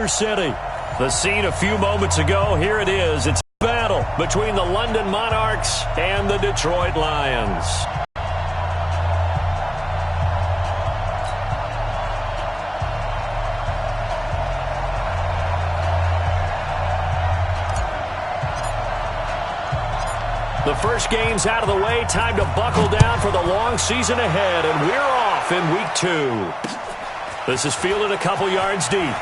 City. The scene a few moments ago, here it is. It's a battle between the London Monarchs and the Detroit Lions. The first game's out of the way. Time to buckle down for the long season ahead, and we're off in week 2. This is fielded a couple yards deep.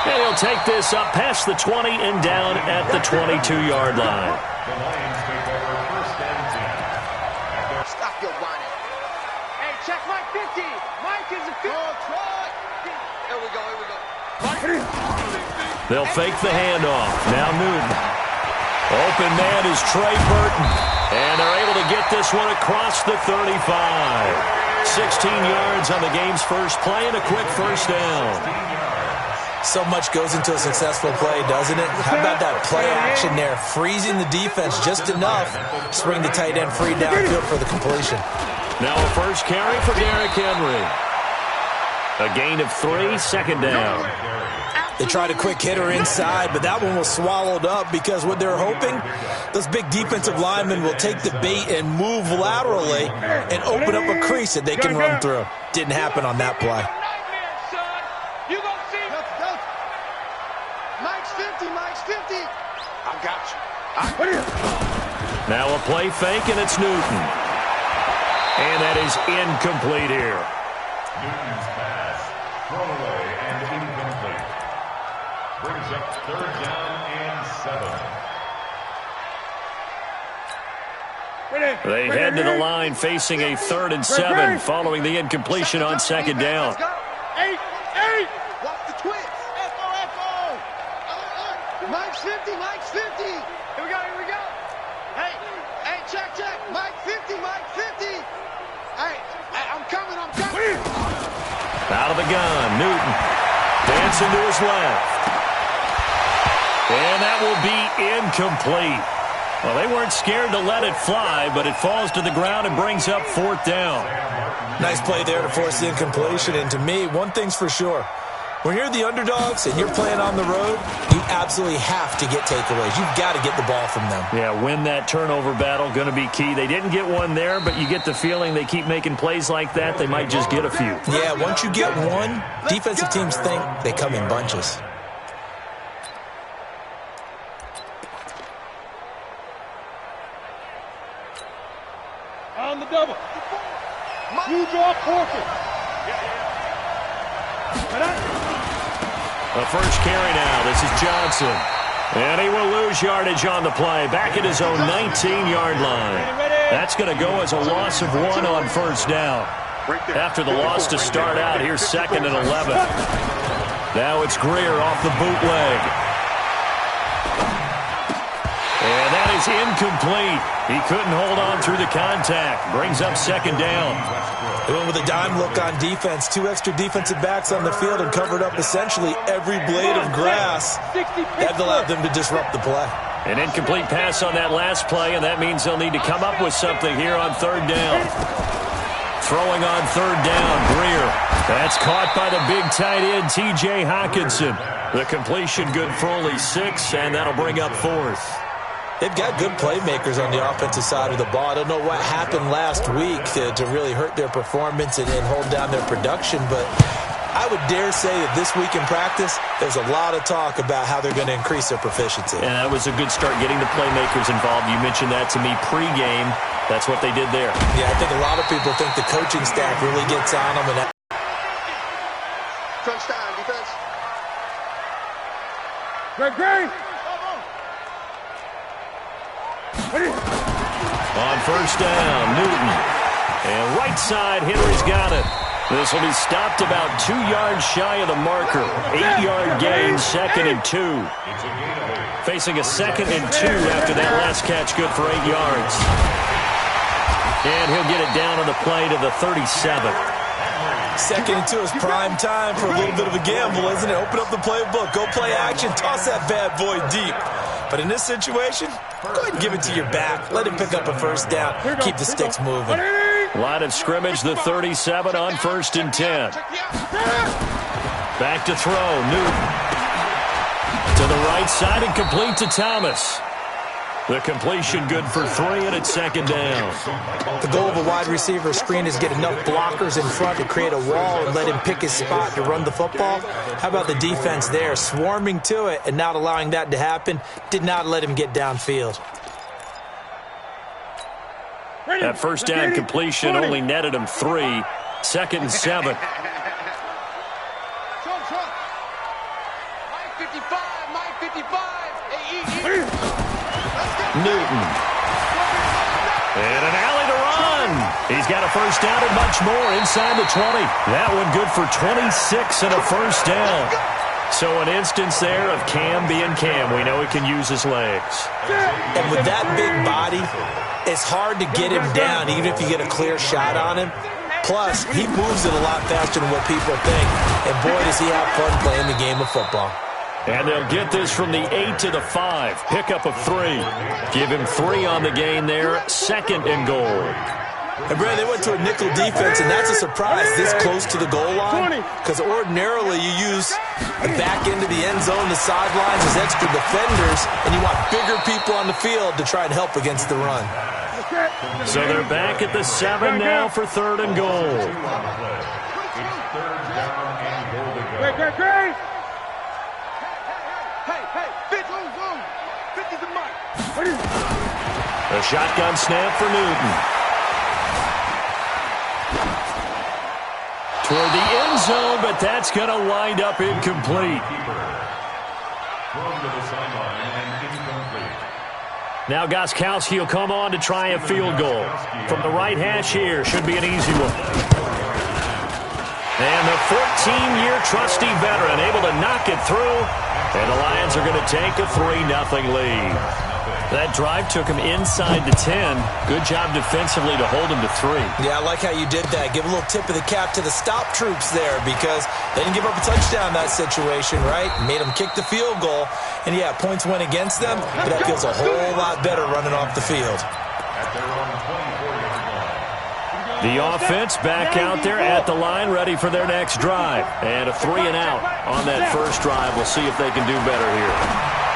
And he'll take this up past the 20 and down at the 22-yard line. Stop your whining. Hey, check Mike 50. Mike is a 50. Here we go, here we go. They'll fake the handoff. Now Newton. Open man is Trey Burton. And they're able to get this one across the 35. 16 yards on the game's first play and a quick first down. So much goes into a successful play, doesn't it? How about that play action there? Freezing the defense just enough to bring the tight end free downfield for the completion. Now a first carry for Derrick Henry. A gain of 3, second down. They tried a quick hitter inside, but that one was swallowed up because what they're hoping, those big defensive linemen will take the bait and move laterally and open up a crease that they can run through. Didn't happen on that play. Mike's 50, Mike's 50. I got you. Now a play fake, and it's Newton. And that is incomplete here. Newton's pass, thrown away and incomplete. Brings up 3rd down and 7. They head to the line facing a 3rd and 7 following the incompletion on 2nd down. 8. Watch the twist. Echo. Mike's 50, Mike's 50. Here we go. Hey, check. Mike 50, Mike 50. Hey, I'm coming. Out of the gun, Newton. Dancing to his left. And that will be incomplete. Well, they weren't scared to let it fly, but it falls to the ground and brings up 4th down. Nice play there to force the incompletion. And to me, one thing's for sure. When you're the underdogs and you're playing on the road, you absolutely have to get takeaways. You've got to get the ball from them. Yeah, win that turnover battle, going to be key. They didn't get one there, but you get the feeling they keep making plays like that, they might just get a few. Yeah, once you get one, defensive teams think they come in bunches. On the double. You draw forfeit. The first carry now. This is Johnson. And he will lose yardage on the play. Back at his own 19-yard line. That's going to go as a loss of 1 on 1st down. After the loss to start out, here's 2nd and 11. Now it's Greer off the bootleg. And that is incomplete. He couldn't hold on through the contact. Brings up 2nd down. They went with a dime look on defense. 2 extra defensive backs on the field and covered up essentially every blade of grass. That allowed them to disrupt the play. An incomplete pass on that last play, and that means they'll need to come up with something here on 3rd down. Throwing on 3rd down, Greer. That's caught by the big tight end, T.J. Hockenson. The completion good for only 6, and that'll bring up 4th. They've got good playmakers on the offensive side of the ball. I don't know what happened last week to really hurt their performance and hold down their production, but I would dare say that this week in practice, there's a lot of talk about how they're going to increase their proficiency. And that was a good start getting the playmakers involved. You mentioned that to me pregame. That's what they did there. Yeah, I think a lot of people think the coaching staff really gets on them. And Crunch time, defense. Greg. On 1st down, Newton. And right side, Henry's got it. This will be stopped about 2 yards shy of the marker. 8-yard gain, 2nd and 2. Facing a 2nd and 2 after that last catch, good for 8 yards. And he'll get it down on the play to the 37. 2nd and 2 is prime time for a little bit of a gamble, isn't it? Open up the playbook, go play action, toss that bad boy deep. But in this situation, go ahead and give it to your back. Let him pick up a 1st down. Keep the sticks moving. Line of scrimmage, the 37 on 1st and 10. Back to throw, Newton. To the right side and complete to Thomas. The completion good for 3, and it's 2nd down. The goal of a wide receiver screen is get enough blockers in front to create a wall and let him pick his spot to run the football. How about the defense there, swarming to it and not allowing that to happen? Did not let him get downfield. That first down completion only netted him 3. 2nd and 7. Newton. And an alley to run. He's got a first down and much more inside the 20. That one good for 26 and a first down. So an instance there of Cam being Cam. We know he can use his legs. And with that big body, it's hard to get him down even if you get a clear shot on him. Plus, he moves it a lot faster than what people think. And boy, does he have fun playing the game of football. And they'll get this from the 8 to the 5. Pickup of 3. Give him 3 on the gain there. 2nd and goal. And, Brad, they went to a nickel defense, and that's a surprise this close to the goal line. Because ordinarily you use the back end of the end zone, the sidelines as extra defenders, and you want bigger people on the field to try and help against the run. So they're back at the 7 now for 3rd and goal. Great. A shotgun snap for Newton. Toward the end zone, but that's going to wind up incomplete. Now Gostkowski will come on to try a field goal. From the right hash here, should be an easy one. And the 14-year trusty veteran able to knock it through. And the Lions are going to take a 3-0 lead. That drive took him inside the 10. Good job defensively to hold him to 3. Yeah, I like how you did that. Give a little tip of the cap to the stop troops there because they didn't give up a touchdown in that situation, right? Made them kick the field goal. And, yeah, points went against them, but that feels a whole lot better running off the field. The offense back out there at the line, ready for their next drive. And a 3-and-out on that first drive. We'll see if they can do better here.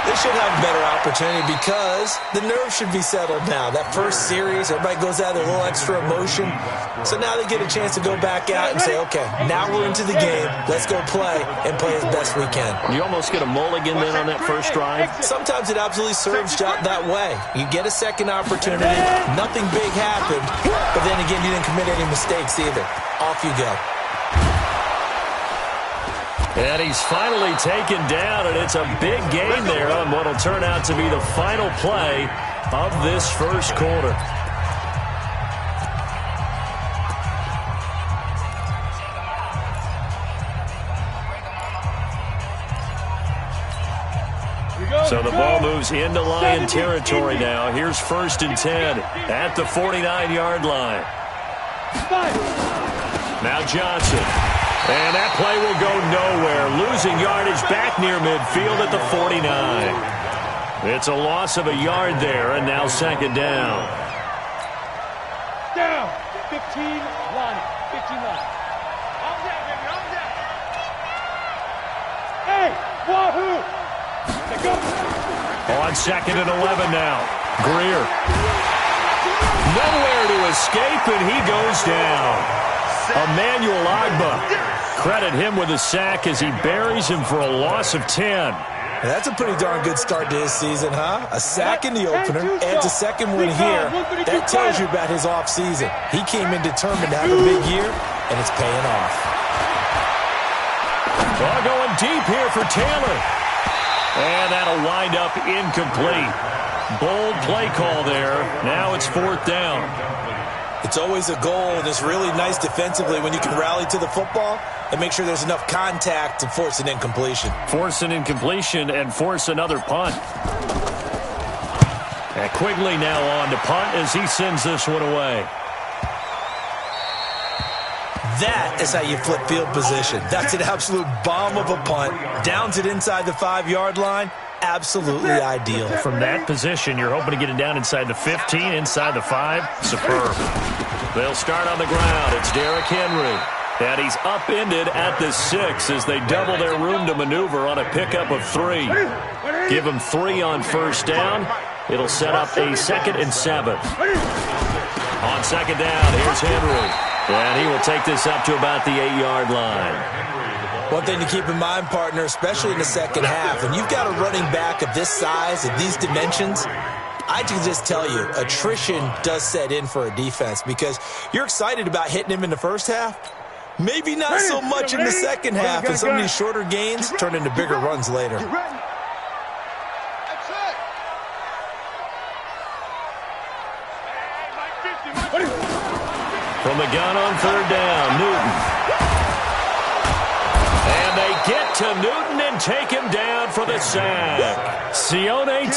They should have a better opportunity because the nerves should be settled now. That first series, everybody goes out there, a little extra emotion. So now they get a chance to go back out and say, okay, now we're into the game. Let's go play and play as best we can. You almost get a mulligan then on that first drive? Sometimes it absolutely serves out that way. You get a second opportunity, nothing big happened, but then again, you didn't commit any mistakes either. Off you go. And he's finally taken down, and it's a big gain there on what will turn out to be the final play of this first quarter. So the ball moves into Lion territory now. Here's 1st and 10 at the 49-yard line. Now Johnson. And that play will go nowhere. Losing yardage back near midfield at the 49. It's a loss of a yard there, and now 2nd down. Down. 15 line. 15 line. All down, baby. All down. Hey, wahoo! Go. On 2nd and 11 now. Greer. Nowhere to escape, and he goes down. Emmanuel Agba. Credit him with a sack as he buries him for a loss of 10. That's a pretty darn good start to his season, huh? A sack in the opener, adds a second one here. That tells you about his offseason. He came in determined to have a big year, and it's paying off. Ball going deep here for Taylor. And that'll wind up incomplete. Bold play call there. Now it's 4th down. It's always a goal, and it's really nice defensively when you can rally to the football and make sure there's enough contact to force an incompletion. Force an incompletion and force another punt. And Quigley now on to punt as he sends this one away. That is how you flip field position. That's an absolute bomb of a punt. Downs it inside the 5-yard line. Absolutely ideal. From that position, you're hoping to get it down inside the 15, inside the 5. Superb. They'll start on the ground. It's Derrick Henry. And he's upended at the 6 as they double their room to maneuver on a pickup of 3. Give him 3 on first down. It'll set up a 2nd and 7. On second down, here's Henry. And he will take this up to about the 8-yard line. One thing to keep in mind, partner, especially in the second half, when you've got a running back of this size, of these dimensions, I can just tell you, attrition does set in for a defense because you're excited about hitting him in the first half. Maybe not so much in the second half, and some of these shorter gains turn into bigger runs later. From the gun on third down, Newton. And they get to Newton and take him down for the sack. Sione.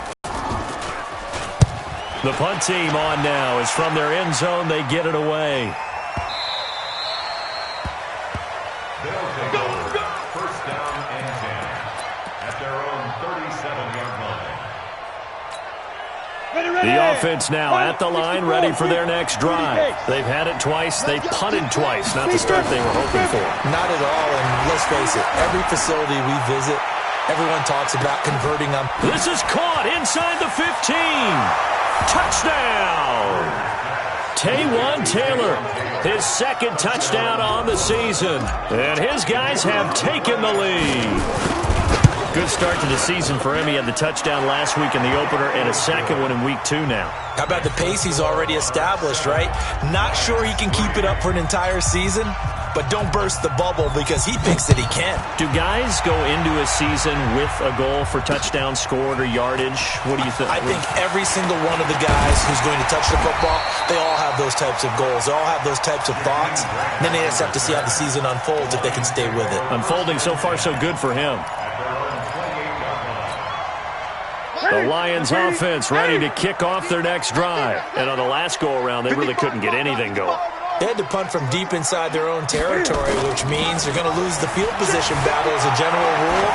The punt team on now is from their end zone. They get it away. First down and 10 at their own 37-yard line. The offense now at the line, ready for their next drive. They've had it twice. They've punted twice. Not the start they were hoping for. Not at all, and let's face it, every facility we visit, everyone talks about converting them. This is caught inside the 15. Touchdown! Taywan Taylor, his second touchdown on the season. And his guys have taken the lead. Good start to the season for him. He had the touchdown last week in the opener and a second one in week 2 now. How about the pace he's already established, right? Not sure he can keep it up for an entire season, but don't burst the bubble because he thinks that he can. Do guys go into a season with a goal for touchdown scored or yardage? What do you think? I think every single one of the guys who's going to touch the football, they all have those types of goals. They all have those types of thoughts. And then they just have to see how the season unfolds if they can stay with it. Unfolding so far so good for him. The Lions offense ready to kick off their next drive. And on the last go-around, they really couldn't get anything going. They had to punt from deep inside their own territory, which means they're going to lose the field position battle as a general rule.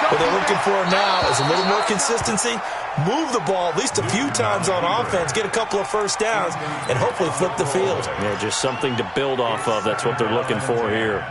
What they're looking for now is a little more consistency, move the ball at least a few times on offense, get a couple of first downs, and hopefully flip the field. Yeah, just something to build off of. That's what they're looking for here.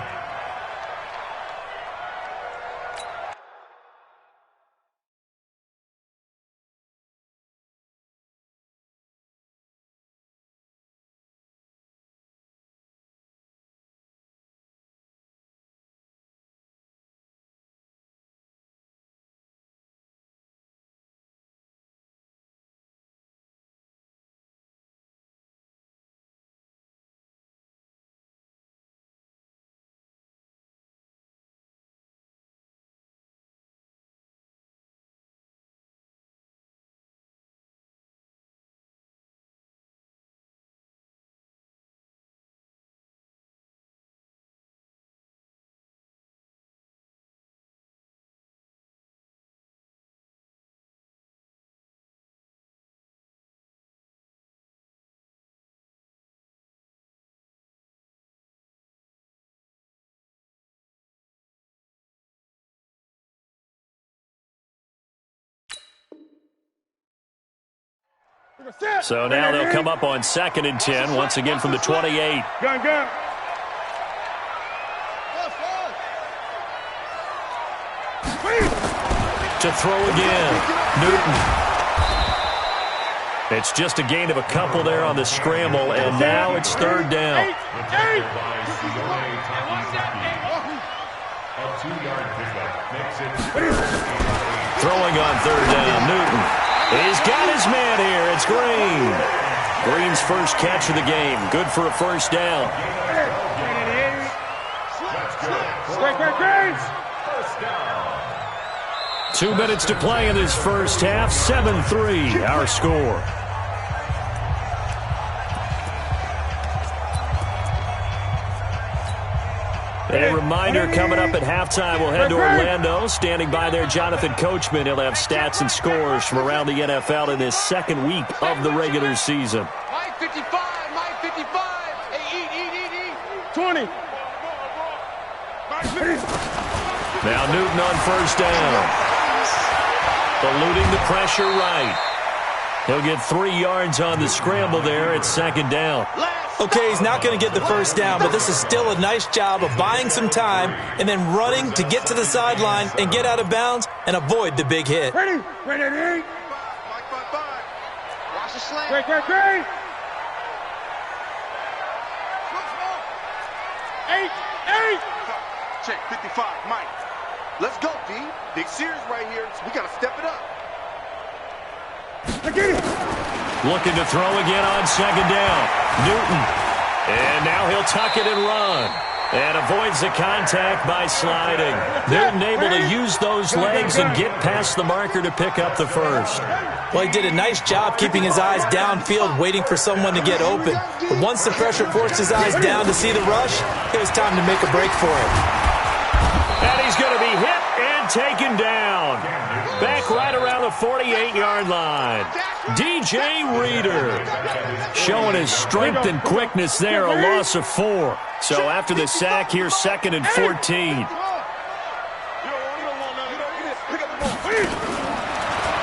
So now they'll come up on 2nd and 10, once again from the 28. Gun. To throw again, Newton. It's just a gain of a couple there on the scramble, and now it's 3rd down. A 2-yard pickup makes it. Throwing on 3rd down, Newton. He's got his man here. It's Green. Green's first catch of the game. Good for a first down. First down. 2 minutes to play in this first half. 7-3, our score. A reminder, coming up at halftime, we'll head to Orlando. Standing by there, Jonathan Coachman. He'll have stats and scores from around the NFL in this second week of the regular season. Mike 55, Mike 55. Hey, eat. 20. Now Newton on first down. Eluding the pressure right. He'll get 3 yards on the scramble there. It's 2nd down. Last Okay, he's not going to get the first down, but this is still a nice job of buying some time and then running to get to the sideline and get out of bounds and avoid the big hit. Ready? Ready? Five. Watch the slant. Great. Eight. Check, 55, Mike. Let's go, D. Big series right here, so we got to step it up. Looking to throw again on second down. Newton. And now he'll tuck it and run. And avoids the contact by sliding. Newton able to use those legs and get past the marker to pick up the first. Well, he did a nice job keeping his eyes downfield, waiting for someone to get open. But once the pressure forced his eyes down to see the rush, it was time to make a break for him. And he's going to be hit and taken down. Back right around the 48-yard line. DJ Reader showing his strength and quickness there, a loss of 4. So after the sack here, 2nd and 14.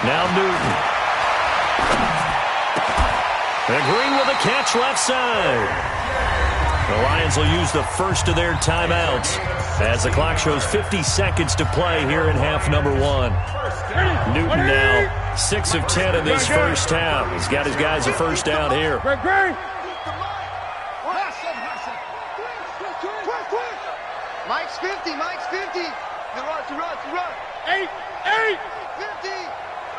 Now Newton. And Green with a catch left side. The Lions will use the first of their timeouts as the clock shows 50 seconds to play here in half number 1. Newton now 6 of 10 in this first half. He's got his guys a first down here. Mike's 50. To run. 8. 50.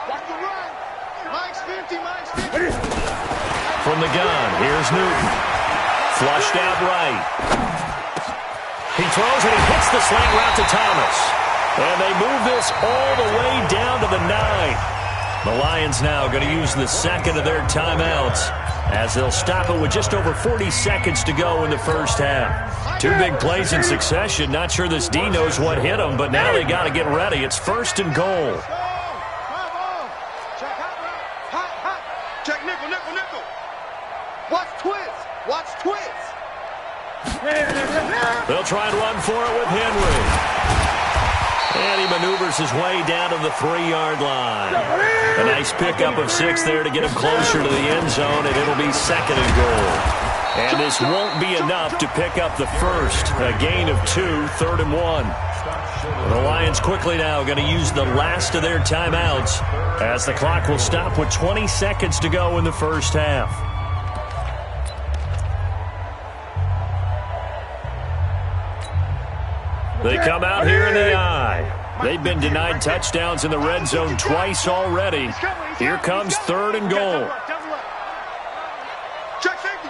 Watch the run. Mike's 50. From the gun, here's Newton. Flushed out right. He throws and he hits the slant route to Thomas. And they move this all the way down to the 9. The Lions now going to use the second of their timeouts as they'll stop it with just over 40 seconds to go in the first half. 2 big plays in succession. Not sure this D knows what hit them, but now they got to get ready. It's 1st and goal. Check nickel. Watch twist. They'll try and run for it with Henry. And he maneuvers his way down to the 3-yard line. A nice pickup of 6 there to get him closer to the end zone, and it'll be 2nd and goal. And this won't be enough to pick up the first. A gain of 2, 3rd and 1. The Lions quickly now going to use the last of their timeouts as the clock will stop with 20 seconds to go in the first half. They come out here in the eye. They've been denied touchdowns in the red zone twice already. Here comes 3rd and goal. Check safety.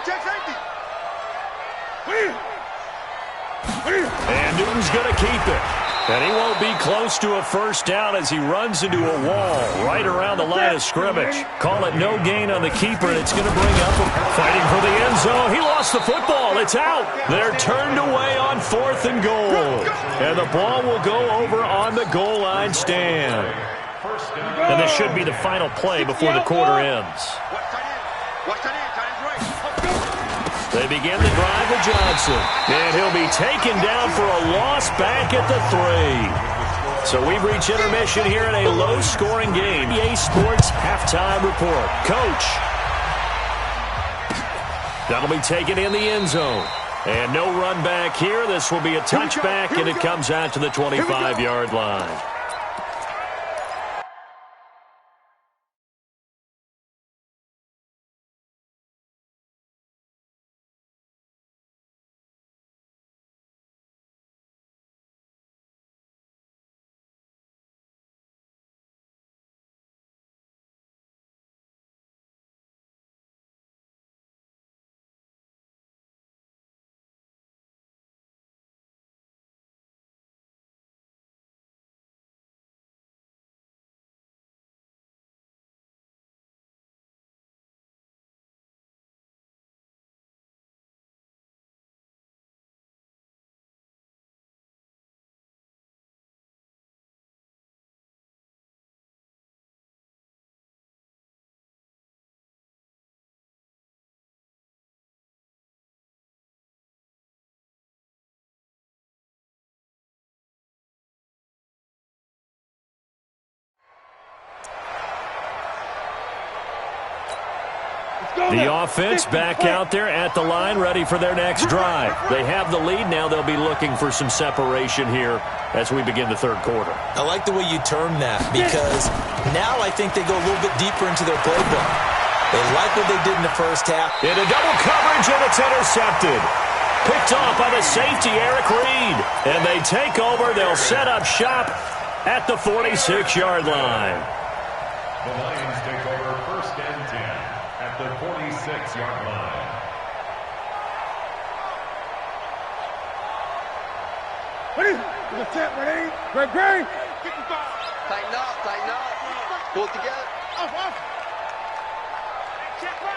And Newton's going to keep it. And he won't be close to a first down as he runs into a wall right around the line of scrimmage. Call it no gain on the keeper, and it's going to bring up a fighting for the end zone. He lost the football. It's out. They're turned away on 4th and goal. And the ball will go over on the goal line stand. And this should be the final play before the quarter ends. They begin the drive with Johnson. And he'll be taken down for a loss back at the 3. So we've reached intermission here in a low-scoring game. EA Sports halftime report. Coach. That'll be taken in the end zone. And no run back here. This will be a touchback, and it comes out to the 25-yard line. The offense back out there at the line, ready for their next drive. They have the lead. Now they'll be looking for some separation here as we begin the third quarter. I like the way you term that, because now I think they go a little bit deeper into their playbook. They like what they did in the first half. In a double coverage, and it's intercepted. Picked off by the safety, Eric Reed. And they take over. They'll set up shop at the 46-yard line. The Lions take over 1st and 10 at the 46-yard line. Ready? The set, ready? Great. 55. Tighten up. Pull it together. Off. Check right.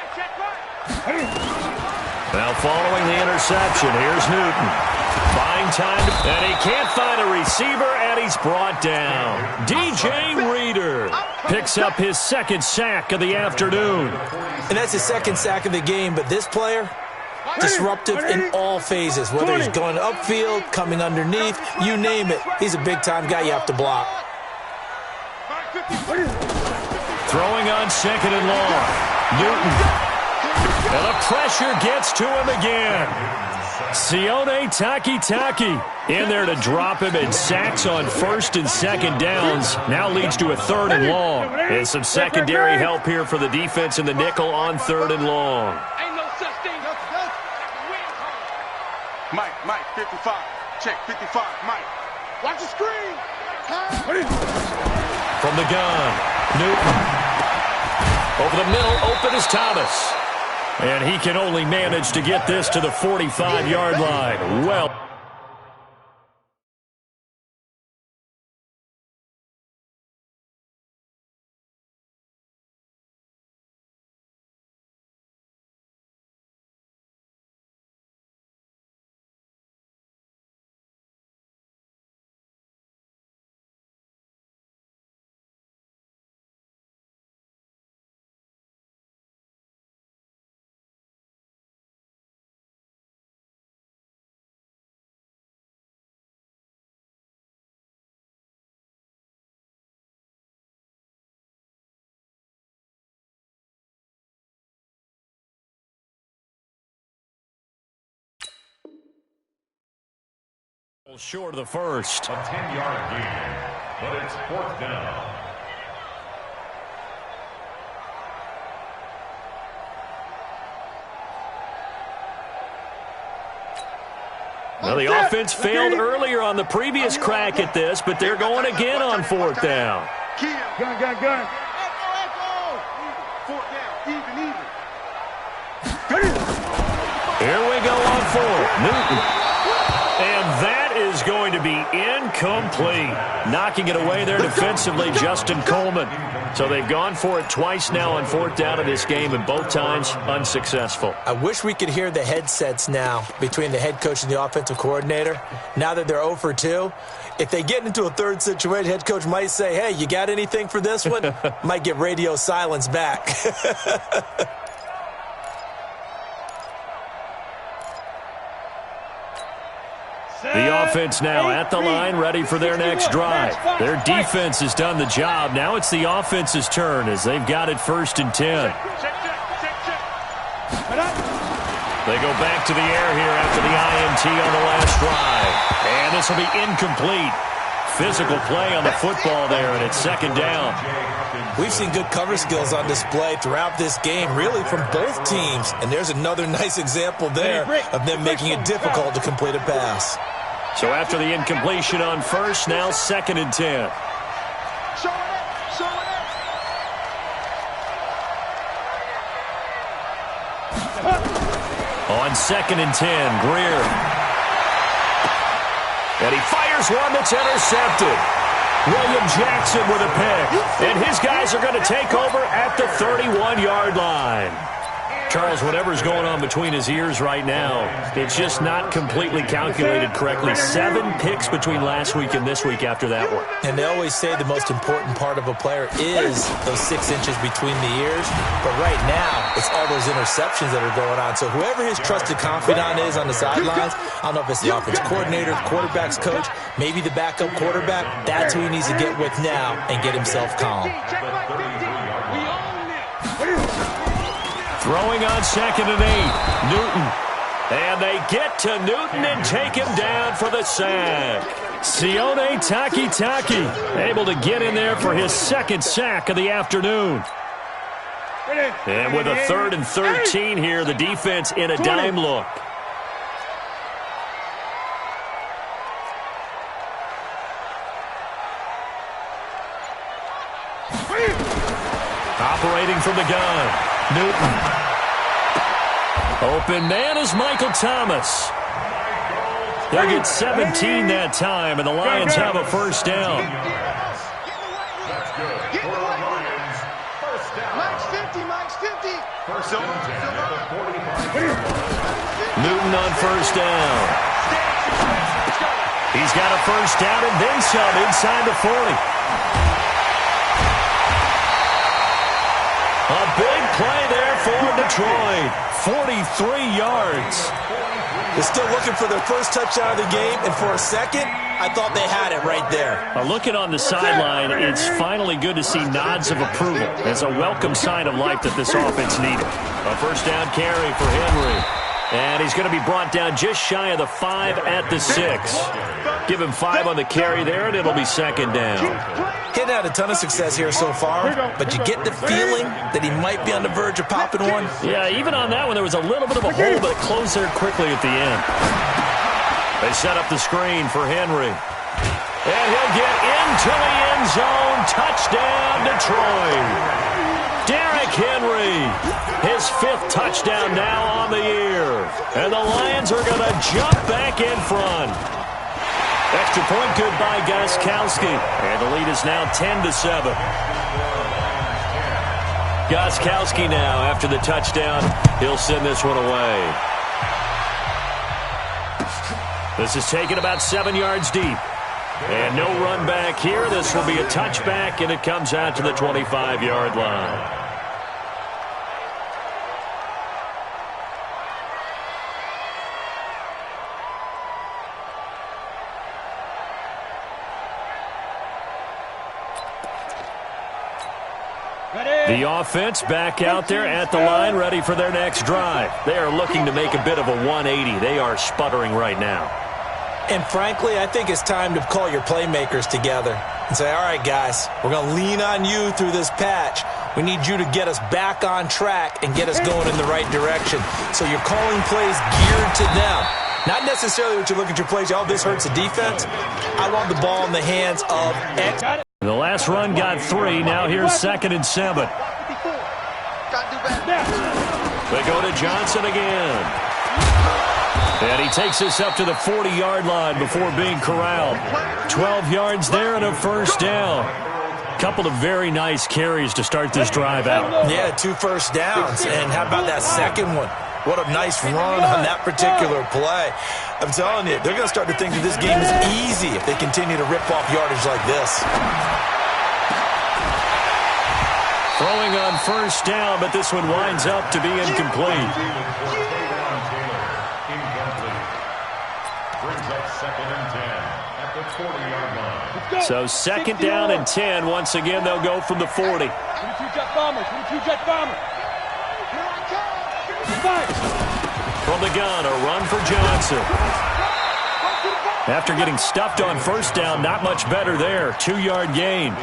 Now following the interception, here's Newton. Buying time, and he can't find a receiver, and he's brought down. DJ Reader picks up his second sack of the afternoon. And that's his second sack of the game, but this player, disruptive in all phases, whether he's going upfield, coming underneath, you name it. He's a big-time guy you have to block. Throwing on 2nd and long. Newton. And the pressure gets to him again. Sione Takitaki in there to drop him, and sacks on 1st and 2nd downs. Now leads to a 3rd and long. And some secondary help here for the defense in the nickel on 3rd and long. Ain't no such thing. Mike, 55. Check, 55, Mike. Watch the screen. From the gun, Newton. Over the middle, open is Thomas. And he can only manage to get this to the 45-yard line. Well. Short of the first. A 10-yard gain, but it's 4th down. Now the offense failed earlier on the previous crack at this, but they're going again on 4th down. Gun. Echo. 4th down, even. Here we go on 4th. Newton. And that is going to be incomplete. Knocking it away there defensively, Justin Coleman. So they've gone for it twice now on 4th down in this game, and both times unsuccessful. I wish we could hear the headsets now between the head coach and the offensive coordinator. Now that they're 0 for 2, if they get into a third situation, head coach might say, hey, you got anything for this one? Might get radio silence back. The offense now at the line, ready for their next drive. Their defense has done the job. Now it's the offense's turn as they've got it 1st and 10. They go back to the air here after the INT on the last drive. And this will be incomplete. Physical play on the football there, and it's 2nd down. We've seen good cover skills on display throughout this game, really from both teams. And there's another nice example there of them making it difficult to complete a pass. So after the incompletion on 1st, now 2nd and 10. On 2nd and 10, Greer. And he fires one that's intercepted. William Jackson with a pick. And his guys are going to take over at the 31-yard line. Charles, whatever's going on between his ears right now, it's just not completely calculated correctly. 7 picks between last week and this week after that one. And they always say the most important part of a player is those 6 inches between the ears. But right now, it's all those interceptions that are going on. So whoever his trusted confidant is on the sidelines, I don't know if it's the offense coordinator, the quarterback's coach, maybe the backup quarterback, that's who he needs to get with now and get himself calm. Throwing on 2nd and 8. Newton. And they get to Newton and take him down for the sack. Sione Takitaki able to get in there for his 2nd sack of the afternoon. And with a 3rd and 13 here, the defense in a dime look. Operating from the gun, Newton. Open man is Michael Thomas. They'll get 17 that time, and the Lions have a first down. That's good. For the Lions, first down. Mike's 50, Mike's 50. First and 10 at the 45. Newton on first down. He's got a first down and then some inside the 40. A big play there for Detroit. 43 yards. They're still looking for their first touchdown of the game, and for a second, I thought they had it right there. Looking on the sideline, it's finally good to see nods of approval. It's a welcome sign of life that this offense needed. A first down carry for Henry. And he's going to be brought down just shy of the 5 at the 6. Give him 5 on the carry there, and it'll be 2nd down. He'd had a ton of success here so far, but you get the feeling that he might be on the verge of popping one. Yeah, even on that one, there was a little bit of a hole, but it closed there quickly at the end. They set up the screen for Henry. And he'll get into the end zone. Touchdown, Detroit. Derrick Henry, his 5th touchdown now on the year. And the Lions are going to jump back in front. Extra point good by Gostkowski. And the lead is now 10-7. Gostkowski now, after the touchdown, he'll send this one away. This is taken about 7 yards deep. And no run back here. This will be a touchback, and it comes out to the 25-yard line. The offense back out there at the line, ready for their next drive. They are looking to make a bit of a 180. They are sputtering right now. And frankly, I think it's time to call your playmakers together and say, all right, guys, we're going to lean on you through this patch. We need you to get us back on track and get us going in the right direction. So you're calling plays geared to them. Not necessarily what you look at your plays, oh, this hurts the defense. I want the ball in the hands of X. The last run got 3. Now here's 2nd and 7. They go to Johnson again. And he takes us up to the 40-yard line before being corralled. 12 yards there and a first down. Couple of very nice carries to start this drive out. Yeah, 2 first downs. And how about that second one? What a nice run on that particular play. I'm telling you, they're going to start to think that this game is easy if they continue to rip off yardage like this. Throwing on first down, but this one winds up to be incomplete. So 2nd down and 10. Once again, they'll go from the 40. 22 jet bombers, 22 jet bombers. From the gun, a run for Johnson. After getting stuffed on first down, not much better there. 2-yard gain.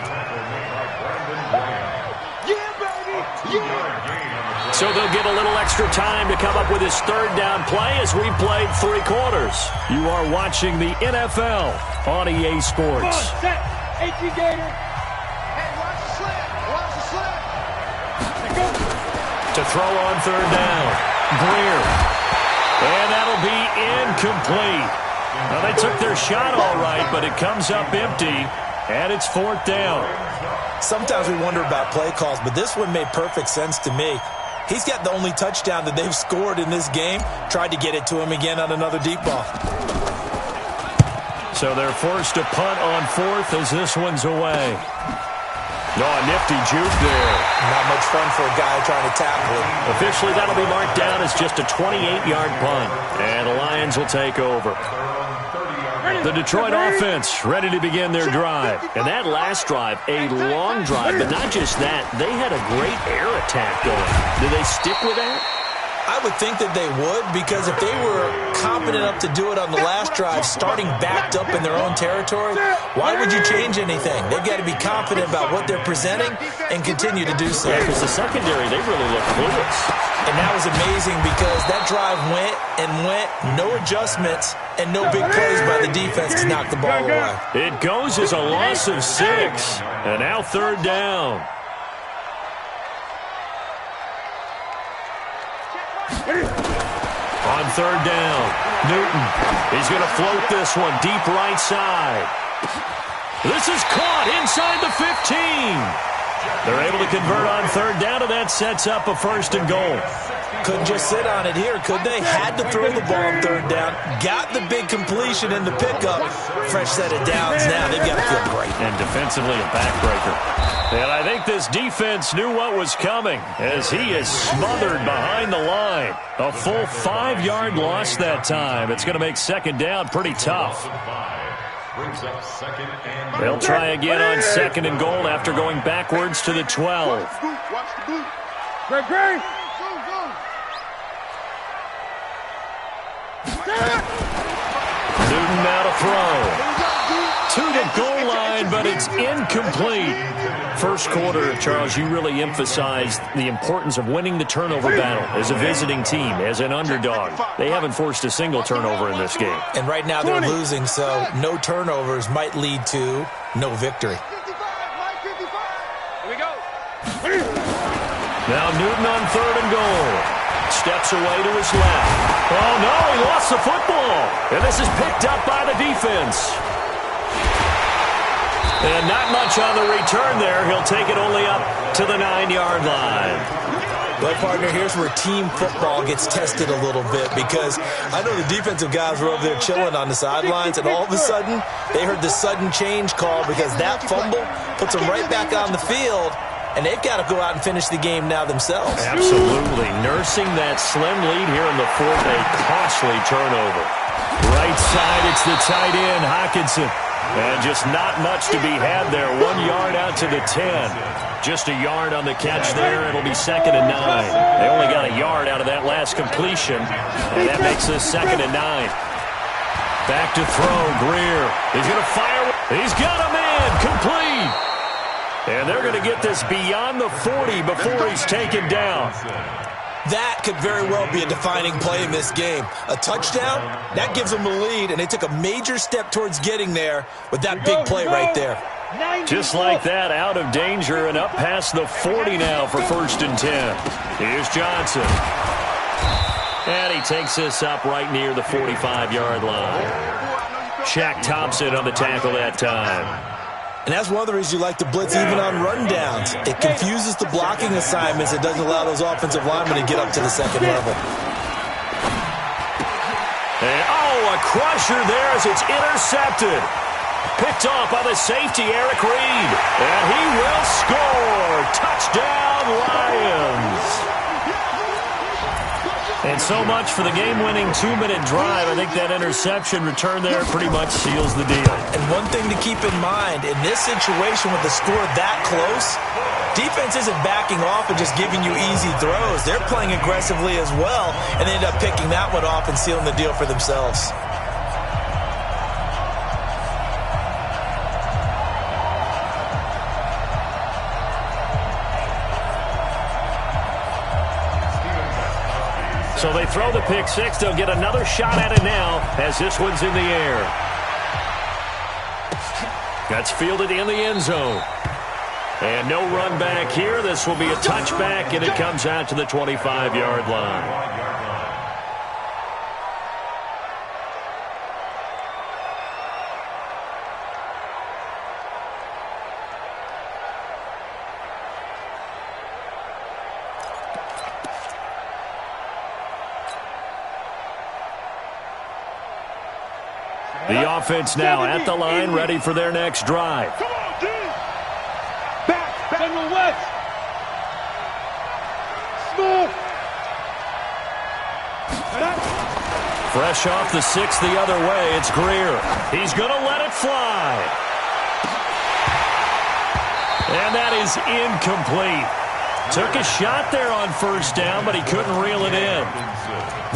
So they'll get a little extra time to come up with his 3rd down play as we played 3 quarters. You are watching the NFL on EA Sports. Set. 18 Gator. Hey, watch the slip. Watch the slip. To throw on 3rd down. Greer. And that'll be incomplete. Now, they took their shot all right, but it comes up empty, and it's 4th down. Sometimes we wonder about play calls, but this one made perfect sense to me. He's got the only touchdown that they've scored in this game. Tried to get it to him again on another deep ball. So they're forced to punt on 4th as this one's away. No, a nifty juke there. Not much fun for a guy trying to tackle it. Officially, that'll be marked down as just a 28-yard punt. And the Lions will take over. The Detroit offense ready to begin their drive. And that last drive, a long drive, but not just that. They had a great air attack going. Do they stick with that? I would think that they would, because if they were competent enough to do it on the last drive, starting backed up in their own territory, why would you change anything? They've got to be confident about what they're presenting and continue to do so. Yeah, because the secondary, they really look clueless. And that was amazing because that drive went and went, no adjustments, and no big plays by the defense to knock the ball away. It goes as a loss of 6, and now 3rd down. On 3rd down, Newton. He's going to float this one deep right side. This is caught inside the 15. They're able to convert on 3rd down, and that sets up a 1st and goal. Couldn't just sit on it here, could they? Had to throw the ball on 3rd down. Got the big completion in the pickup. Fresh set of downs now. They've got to feel great. And defensively, a backbreaker. And I think this defense knew what was coming as he is smothered behind the line. A full 5-yard loss that time. It's going to make 2nd down pretty tough. They'll try again on 2nd and goal after going backwards to the 12. Newton now to throw. To the goal line, but it's incomplete. First quarter, Charles, you really emphasized the importance of winning the turnover battle as a visiting team, as an underdog. They haven't forced a single turnover in this game. And right now they're losing, so no turnovers might lead to no victory. Here we go. Now Newton on 3rd and goal. Steps away to his left. Oh, no, he lost the football. And this is picked up by the defense. And not much on the return there. He'll take it only up to the 9-yard line. Well, partner, here's where team football gets tested a little bit, because I know the defensive guys were over there chilling on the sidelines, and all of a sudden they heard the sudden change call because that fumble puts them right back on the field, and they've got to go out and finish the game now themselves. Absolutely. Nursing that slim lead here in the 4th, a costly turnover. Right side, it's the tight end, Hockenson. And just not much to be had there. 1 yard out to the 10. Just a yard on the catch there. It'll be 2nd and 9. They only got a yard out of that last completion. And that makes this 2nd and 9. Back to throw. Greer. He's going to fire. He's got a man. Complete. And they're going to get this beyond the 40 before he's taken down. That could very well be a defining play in this game. A touchdown, that gives them the lead, and they took a major step towards getting there with that big play right there. Just like that, out of danger and up past the 40 now for 1st and 10. Here's Johnson. And he takes this up right near the 45-yard line. Shaq Thompson on the tackle that time. And that's one of the reasons you like to blitz even on rundowns. It confuses the blocking assignments. It doesn't allow those offensive linemen to get up to the 2nd level. And, a crusher there as it's intercepted. Picked off by the safety, Eric Reed. And he will score. Touchdown, Lions. And so much for the game-winning 2-minute drive. I think that interception return there pretty much seals the deal. And one thing to keep in mind, in this situation with the score that close, defense isn't backing off and just giving you easy throws. They're playing aggressively as well, and they end up picking that one off and sealing the deal for themselves. So they throw the pick 6. They'll get another shot at it now as this one's in the air. That's fielded in the end zone. And no run back here. This will be a touchback, and it comes out to the 25-yard line. The offense now at the line, ready for their next drive. Come on, D. Back to the west. Smooth. Fresh off the 6 the other way, it's Greer. He's going to let it fly. And that is incomplete. Took a shot there on first down, but he couldn't reel it in.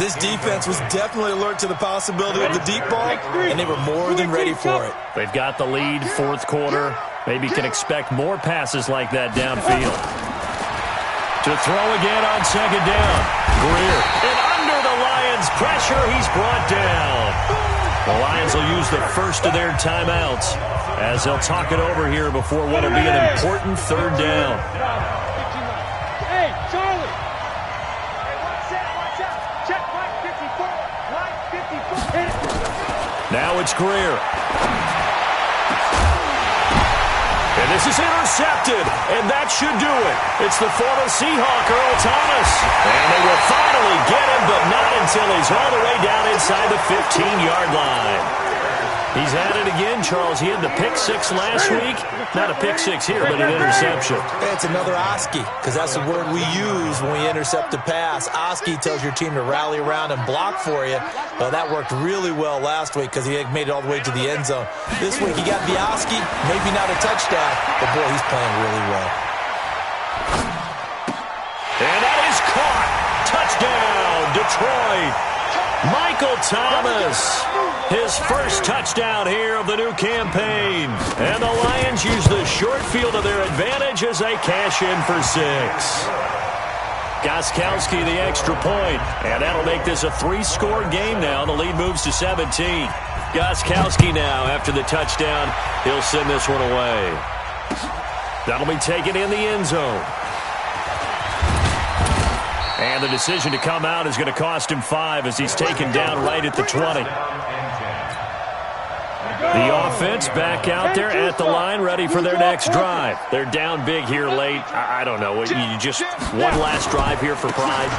This defense was definitely alert to the possibility of the deep ball, and they were more than ready for it. They've got the lead, fourth quarter. Maybe can expect more passes like that downfield. To throw again on second down. Greer. And under the Lions' pressure, he's brought down. The Lions will use the first of their timeouts as they'll talk it over here before what will be an important third down. Hey, Charlie. Hey, watch out. Check Mike 54. Mike 54. Now it's Greer. And this is intercepted, and that should do it. It's the former Seahawk, Earl Thomas. And they will finally get him, but not until he's all the way down inside the 15-yard line. He's at it again, Charles. He had the pick 6 last week. Not a pick 6 here, but an interception. It's another Oski, because that's the word we use when we intercept a pass. Oski tells your team to rally around and block for you. Well, that worked really well last week because he made it all the way to the end zone. This week he got the Oski, maybe not a touchdown, but boy, he's playing really well. And that is caught. Touchdown, Detroit. Michael Thomas, his first touchdown here of the new campaign. And the Lions use the short field to their advantage as they cash in for 6. Gostkowski the extra point, and that'll make this a 3-score game now. The lead moves to 17. Gostkowski now, after the touchdown, he'll send this one away. That'll be taken in the end zone. And the decision to come out is going to cost him 5 as he's taken down right at the 20. The offense back out there at the line, ready for their next drive. They're down big here late. I don't know. You just one last drive here for pride.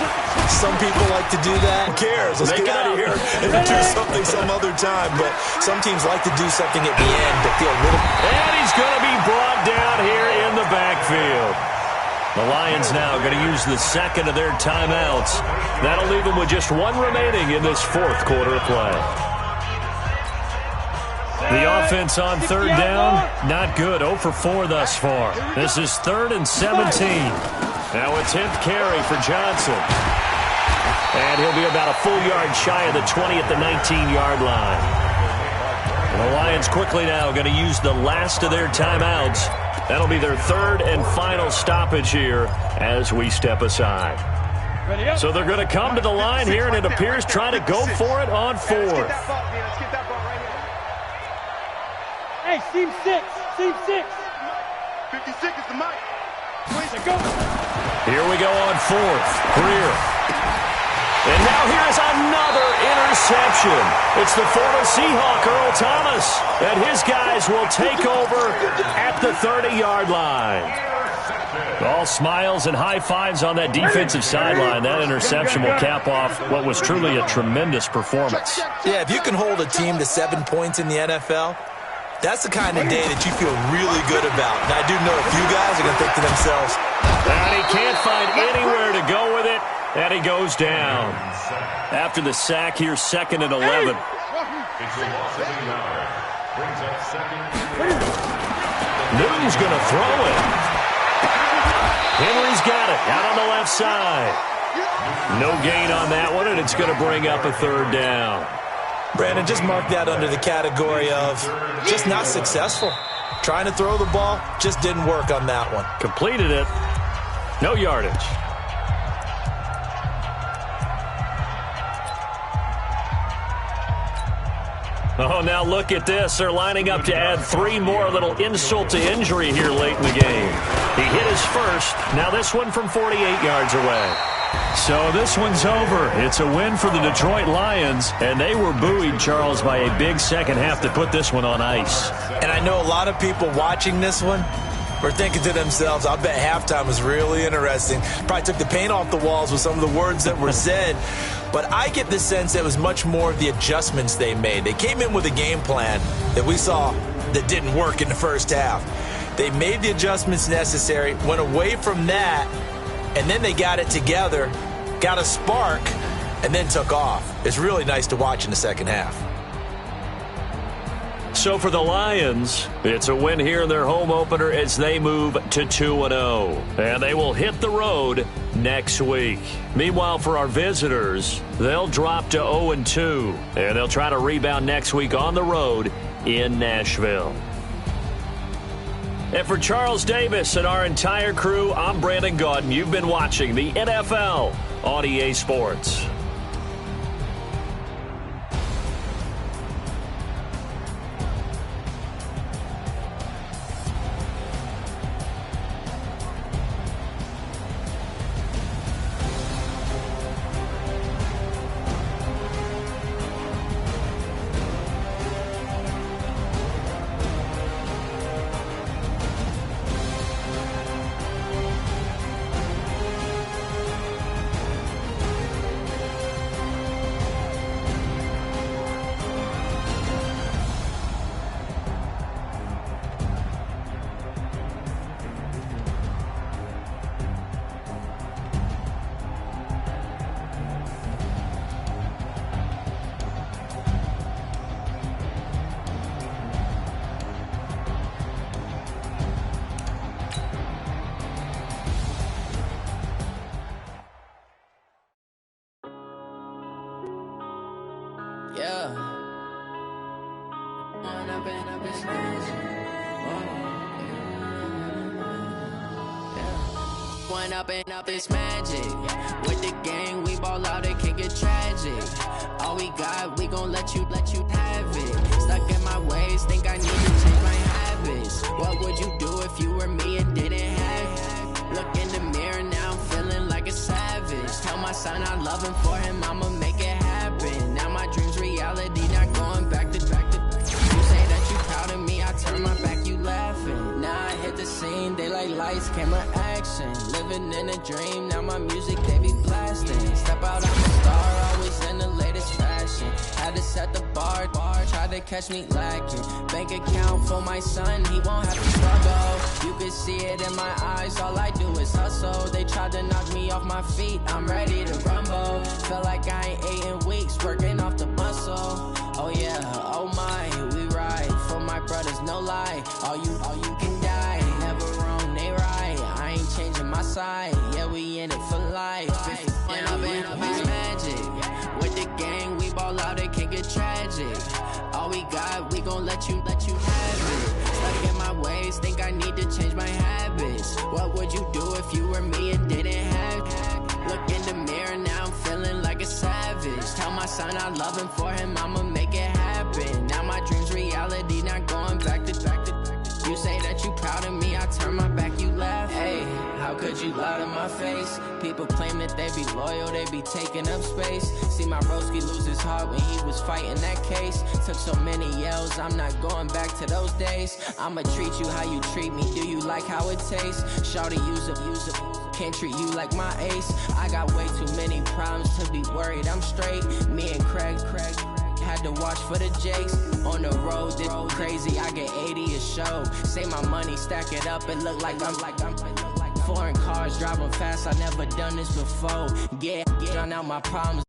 Some people like to do that. Who cares? Let's get out of here and do something some other time. But some teams like to do something at the end to feel a little... And he's going to be brought down here in the backfield. The Lions now going to use the second of their timeouts. That'll leave them with just 1 remaining in this fourth quarter of play. The offense on third down, not good. 0 for 4 thus far. This is 3rd and 17. Now a 10th carry for Johnson. And he'll be about a full yard shy of the 20 at the 19-yard line. And the Lions quickly now going to use the last of their timeouts. That'll be their 3rd and final stoppage here as we step aside. So they're going to come to the line here, and it appears trying to go for it on 4th. Hey, seam 6. 56 is the mic. Where's it go? Here we go on 4th. Greer. And now here's another interception. It's the former Seahawk, Earl Thomas. And his guys will take over at the 30-yard line. All smiles and high fives on that defensive sideline. That interception will cap off what was truly a tremendous performance. Yeah, if you can hold a team to 7 points in the NFL, that's the kind of day that you feel really good about. And I do know a few guys are going to think to themselves, and he can't find anywhere to go with it, and he goes down. After the sack here, 2nd and 11. It's a loss of 8 yards. Brings up 2nd. Newton's going to throw it. Henry's got it out on the left side. No gain on that one, and it's going to bring up a 3rd down. Brandon, just mark that under the category of just not successful. Trying to throw the ball, just didn't work on that one. Completed it. No yardage. Oh, now look at this. They're lining up to add 3 more, a little insult to injury here late in the game. He hit his first. Now this one from 48 yards away. So this one's over. It's a win for the Detroit Lions, and they were buoyed, Charles, by a big second half to put this one on ice. And I know a lot of people watching this one were thinking to themselves, I bet halftime was really interesting. Probably took the paint off the walls with some of the words that were said. But I get the sense that it was much more of the adjustments they made. They came in with a game plan that we saw that didn't work in the first half. They made the adjustments necessary, went away from that, and then they got it together, got a spark, and then took off. It's really nice to watch in the second half. So for the Lions, it's a win here in their home opener as they move to 2-0. And they will hit the road next week. Meanwhile, for our visitors, they'll drop to 0-2. And they'll try to rebound next week on the road in Nashville. And for Charles Davis and our entire crew, I'm Brandon Gaudin. You've been watching the NFL on EA Sports. Up this magic. With the gang, we ball out, it can get tragic. All we got, we gon' let you have it. Stuck in my ways, think I need to change my habits. What would you do if you were me and didn't have it? Look in the mirror, now I'm feeling like a savage. Tell my son I love him, for him I'ma make it happen. Now my dream's reality, not going back to back. You say that you proud of me, I turn my back, you laughing. Now I hit the scene, they like lights, camera, action. Living in a dream, now my music, they be blasting. Step out, I'm a star, always in the latest fashion. Had to set the bar, try to catch me lacking. Bank account for my son, he won't have to struggle. You can see it in my eyes, all I do is hustle. They tried to knock me off my feet, I'm ready to rumble. Feel like I ain't ate in weeks, working off the muscle. Oh yeah, oh my, we ride for my brothers, no lie. All you can die, never wrong, they right. I ain't changing my side, yeah, we in it for life. When I've been up, it's magic. With the gang, we ball out, it can get tragic. All we got, we gon' let you have it. Stuck in my ways, think I need to change my habits. What would you do if you were me and didn't have it? Look in the mirror, now I'm feeling like a savage. Tell my son I love him, for him I'ma make it happen. Now my dream's reality, not going back to back. You say that you proud of me, I turn my back, you laugh. Hey, how could you lie to my face? People claim that they be loyal, they be taking up space. See my broski lose his heart when he was fighting that case. Took so many yells, I'm not going back to those days. I'ma treat you how you treat me, do you like how it tastes? Shawty, use up, can't treat you like my ace. I got way too many problems to be worried, I'm straight. Me and Craig had to watch for the Jakes. On the road, this crazy, I get 80 a show. Say my money, stack it up, it look like I'm foreign cars, driving fast, I never done this before. Get out my problems.